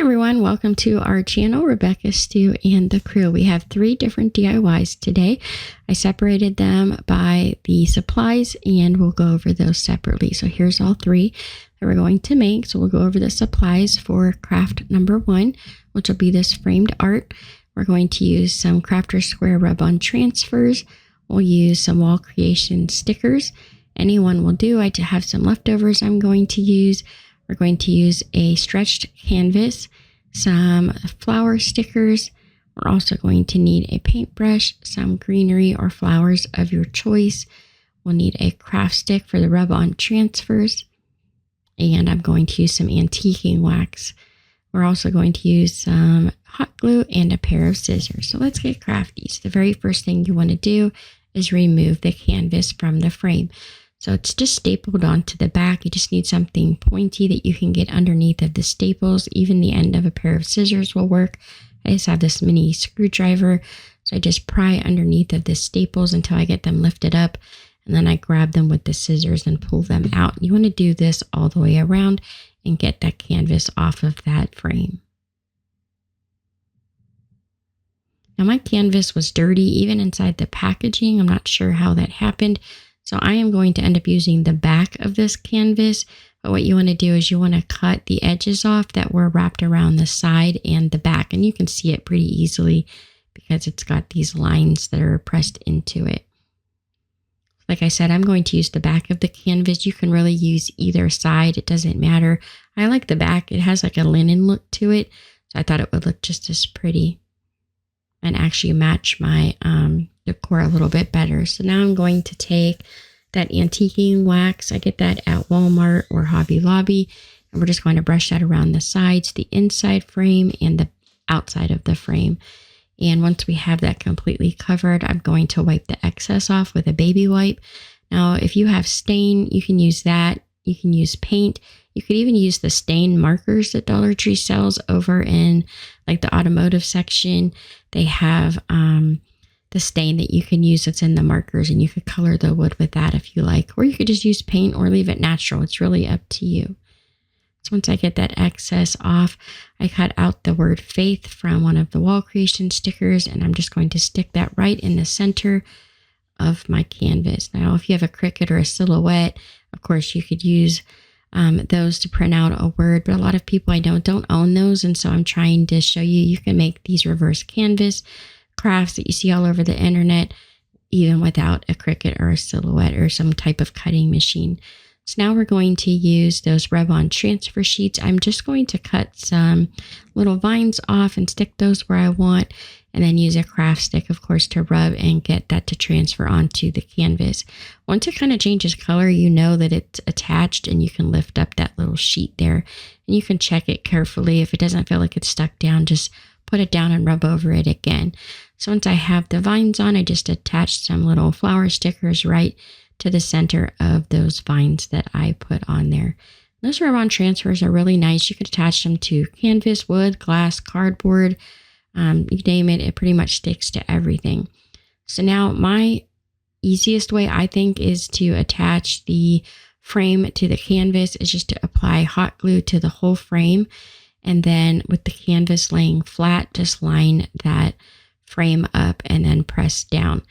everyone, welcome to our channel, Rebecca, Stu, and the crew. We have 3 different DIYs today. I separated them by the supplies and we'll go over those separately. So here's all 3 that we're going to make. So we'll go over the supplies for craft number 1, which will be this framed art. We're going to use some Crafter Square rub-on transfers. We'll use some wall creation stickers. Anyone will do. I have some leftovers I'm going to use. We're going to use a stretched canvas, some flower stickers. We're also going to need a paintbrush, some greenery or flowers of your choice. We'll need a craft stick for the rub-on transfers. And I'm going to use some antiquing wax. We're also going to use some hot glue and a pair of scissors. So let's get crafty. So the very first thing you want to do is remove the canvas from the frame. So it's just stapled onto the back. You just need something pointy that you can get underneath of the staples. Even the end of a pair of scissors will work. I just have this mini screwdriver. So I just pry underneath of the staples until I get them lifted up. And then I grab them with the scissors and pull them out. You want to do this all the way around and get that canvas off of that frame. Now my canvas was dirty even inside the packaging. I'm not sure how that happened. So I am going to end up using the back of this canvas. But what you want to do is you want to cut the edges off that were wrapped around the side and the back. And you can see it pretty easily because it's got these lines that are pressed into it. Like I said, I'm going to use the back of the canvas. You can really use either side. It doesn't matter. I like the back. It has like a linen look to it. So I thought it would look just as pretty and actually match my decor a little bit better. So now I'm going to take that antiquing wax. I get that at Walmart or Hobby Lobby. And we're just going to brush that around the sides, the inside frame, and the outside of the frame. And once we have that completely covered, I'm going to wipe the excess off with a baby wipe. Now, if you have stain, you can use that. You can use paint. You could even use the stain markers that Dollar Tree sells over in like the automotive section. They have the stain that you can use that's in the markers, and you could color the wood with that if you like, or you could just use paint or leave it natural. It's really up to you. So once I get that excess off, I cut out the word faith from one of the wall creation stickers, and I'm just going to stick that right in the center of my canvas. Now, if you have a Cricut or a silhouette, of course, you could use those to print out a word, but a lot of people I know don't own those, and so I'm trying to show you can make these reverse canvas crafts that you see all over the internet, even without a Cricut or a silhouette or some type of cutting machine. So now we're going to use those rub-on transfer sheets. I'm just going to cut some little vines off and stick those where I want, and then use a craft stick, of course, to rub and get that to transfer onto the canvas. Once it kind of changes color, you know that it's attached, and you can lift up that little sheet there, and you can check it carefully. If it doesn't feel like it's stuck down, just put it down and rub over it again. So once I have the vines on, I just attached some little flower stickers right to the center of those vines that I put on there. Those rub-on transfers are really nice. You could attach them to canvas, wood, glass, cardboard, you name it. It pretty much sticks to everything. So now my easiest way, I think, is to attach the frame to the canvas is just to apply hot glue to the whole frame. And then with the canvas laying flat, just line that frame up and then press down.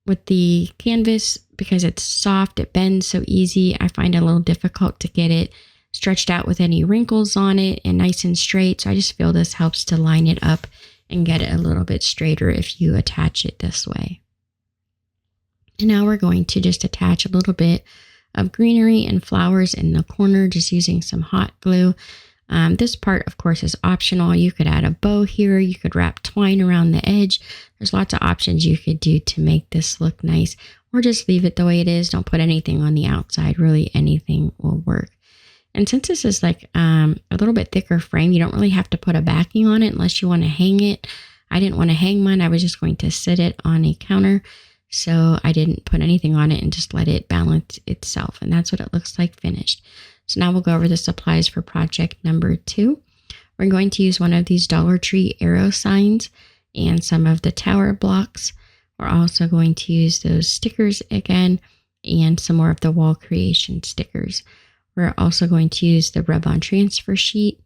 With the canvas, because it's soft, it bends so easy, I find it a little difficult to get it stretched out with any wrinkles on it and nice and straight. So I just feel this helps to line it up and get it a little bit straighter if you attach it this way. And now we're going to just attach a little bit of greenery and flowers in the corner, just using some hot glue. This part, of course, is optional. You could add a bow here. You could wrap twine around the edge. There's lots of options you could do to make this look nice, or just leave it the way it is. Don't put anything on the outside. Really, anything will work. And since this is like a little bit thicker frame, you don't really have to put a backing on it unless you want to hang it. I didn't want to hang mine. I was just going to sit it on a counter. So I didn't put anything on it and just let it balance itself. And that's what it looks like finished. So now we'll go over the supplies for project number 2. We're going to use one of these Dollar Tree arrow signs and some of the tower blocks. We're also going to use those stickers again and some more of the wall creation stickers. We're also going to use the rub-on transfer sheet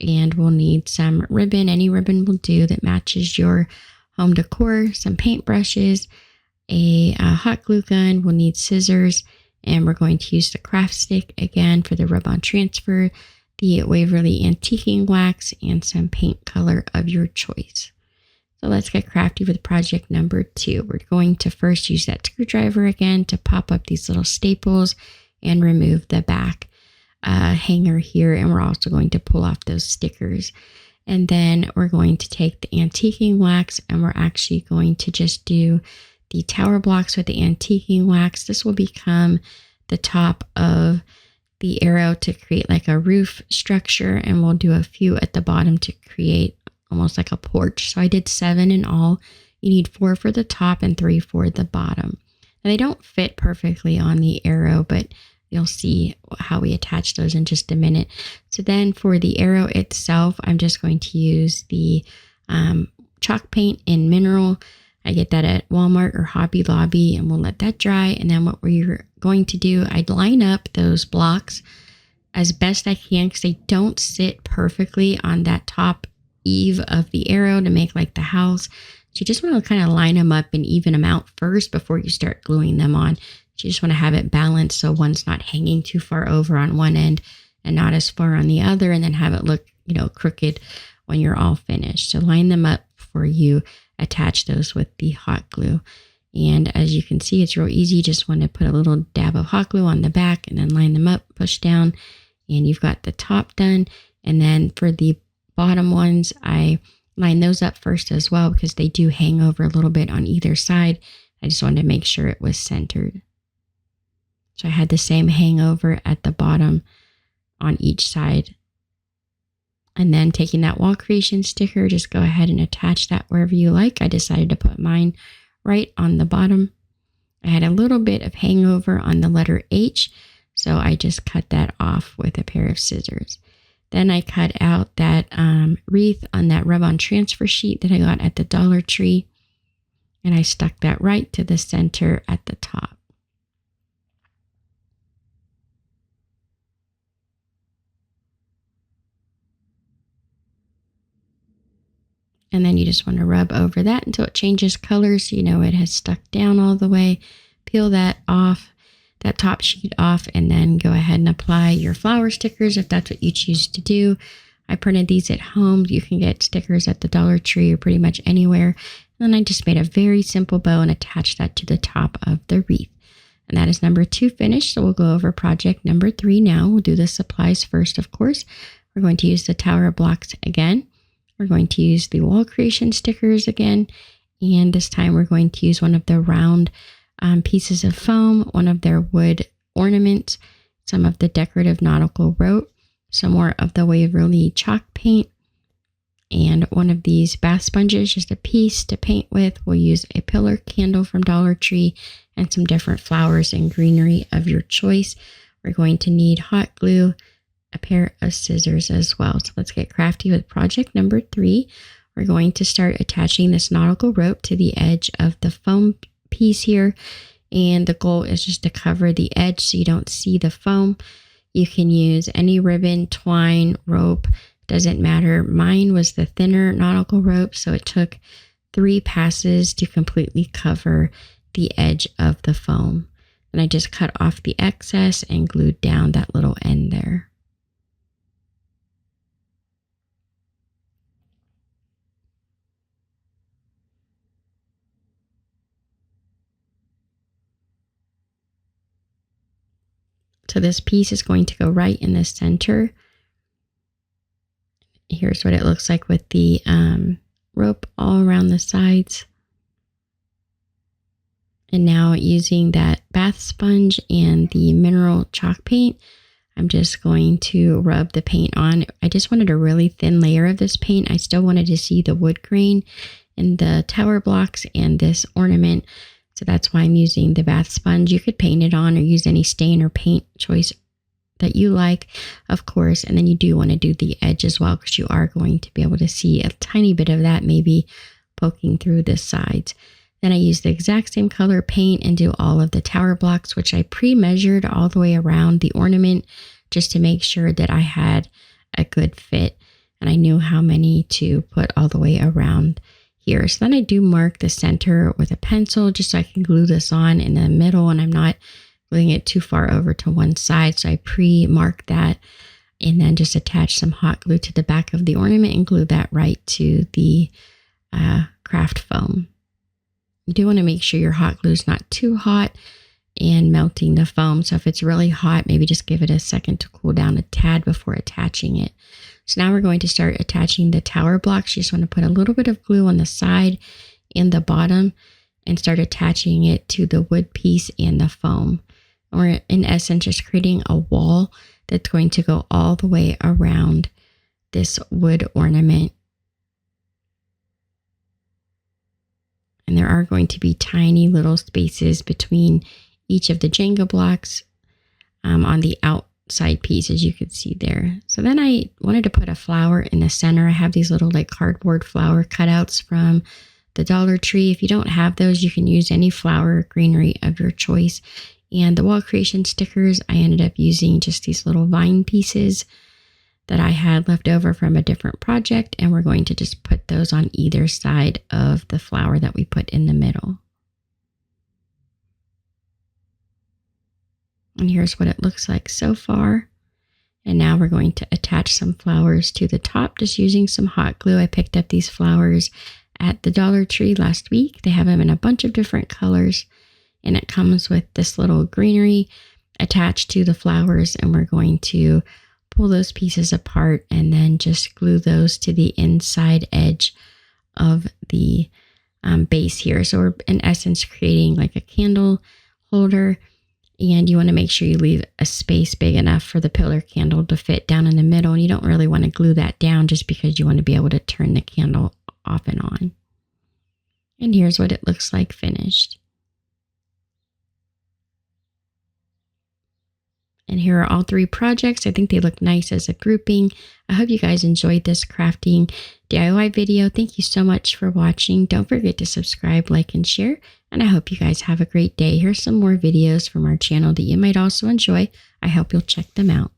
And we'll need some ribbon. Any ribbon will do that matches your home decor, some paintbrushes, a hot glue gun. We'll need scissors, and we're going to use the craft stick again for the rub-on transfer, the Waverly antiquing wax, and some paint color of your choice. So let's get crafty with project number 2. We're going to first use that screwdriver again to pop up these little staples and remove the back hanger here. And we're also going to pull off those stickers. And then we're going to take the antiquing wax, and we're actually going to just do the tower blocks with the antiquing wax. This will become the top of the arrow to create like a roof structure, and we'll do a few at the bottom to create almost like a porch. So I did 7 in all. You need 4 for the top and 3 for the bottom. Now they don't fit perfectly on the arrow, but you'll see how we attach those in just a minute. So then for the arrow itself, I'm just going to use the chalk paint in mineral. I get that at Walmart or Hobby Lobby, and we'll let that dry. And then what we're going to do, I'd line up those blocks as best I can because they don't sit perfectly on that top eave of the arrow to make like the house. So you just want to kind of line them up and even them out first before you start gluing them on. You just want to have it balanced so one's not hanging too far over on one end and not as far on the other, and then have it look, crooked when you're all finished. So line them up before you attach those with the hot glue. And as you can see, it's real easy. Just want to put a little dab of hot glue on the back and then line them up, push down, and you've got the top done. And then for the bottom ones, I line those up first as well because they do hang over a little bit on either side. I just wanted to make sure it was centered. So I had the same hangover at the bottom on each side. And then taking that wall creation sticker, just go ahead and attach that wherever you like. I decided to put mine right on the bottom. I had a little bit of hangover on the letter H, so I just cut that off with a pair of scissors. Then I cut out that wreath on that rub-on transfer sheet that I got at the Dollar Tree, and I stuck that right to the center at the top. And then you just want to rub over that until it changes colors so you know it has stuck down all the way. Peel that off, that top sheet off, and then go ahead and apply your flower stickers if that's what you choose to do. I printed these at home. You can get stickers at the Dollar Tree or pretty much anywhere. And then I just made a very simple bow and attached that to the top of the wreath. And that is number 2 finished. So we'll go over project number 3 now. We'll do the supplies first, of course. We're going to use the tower blocks again. We're going to use the wall creation stickers again, and this time we're going to use one of the round pieces of foam, one of their wood ornaments, some of the decorative nautical rope, some more of the Waverly chalk paint, and one of these bath sponges, just a piece to paint with. We'll use a pillar candle from Dollar Tree and some different flowers and greenery of your choice. We're going to need hot glue, a pair of scissors as well. So let's get crafty with project number 3. We're going to start attaching this nautical rope to the edge of the foam piece here. And the goal is just to cover the edge so you don't see the foam. You can use any ribbon, twine, rope, doesn't matter. Mine was the thinner nautical rope, so it took 3 passes to completely cover the edge of the foam. And I just cut off the excess and glued down that little end there. So this piece is going to go right in the center. Here's what it looks like with the rope all around the sides. And now using that bath sponge and the mineral chalk paint, I'm just going to rub the paint on. I just wanted a really thin layer of this paint. I still wanted to see the wood grain in the tower blocks and this ornament. So that's why I'm using the bath sponge. You could paint it on or use any stain or paint choice that you like, of course. And then you do want to do the edge as well because you are going to be able to see a tiny bit of that maybe poking through the sides. Then I use the exact same color paint and do all of the tower blocks, which I pre-measured all the way around the ornament just to make sure that I had a good fit. and I knew how many to put all the way around here. So then I do mark the center with a pencil just so I can glue this on in the middle, and I'm not gluing it too far over to one side. So I pre-mark that and then just attach some hot glue to the back of the ornament and glue that right to the craft foam. You do want to make sure your hot glue is not too hot and melting the foam. So if it's really hot, maybe just give it a second to cool down a tad before attaching it. So now we're going to start attaching the tower blocks. You just want to put a little bit of glue on the side and the bottom and start attaching it to the wood piece and the foam. Or in essence, just creating a wall that's going to go all the way around this wood ornament. And there are going to be tiny little spaces between each of the Jenga blocks on the outside piece, as you can see there. So then I wanted to put a flower in the center. I have these little like cardboard flower cutouts from the Dollar Tree. If you don't have those, you can use any flower or greenery of your choice. And the wall creation stickers, I ended up using just these little vine pieces that I had left over from a different project, and we're going to just put those on either side of the flower that we put in the middle. And here's what it looks like so far. And now we're going to attach some flowers to the top just using some hot glue. I picked up these flowers at the Dollar Tree last week. They have them in a bunch of different colors, and it comes with this little greenery attached to the flowers, and we're going to pull those pieces apart and then just glue those to the inside edge of the base here. So we're in essence creating like a candle holder, and you want to make sure you leave a space big enough for the pillar candle to fit down in the middle. And you don't really want to glue that down just because you want to be able to turn the candle off and on. And here's what it looks like finished. And here are all three projects. I think they look nice as a grouping. I hope you guys enjoyed this crafting DIY video. Thank you so much for watching. Don't forget to subscribe, like, and share. And I hope you guys have a great day. Here's some more videos from our channel that you might also enjoy. I hope you'll check them out.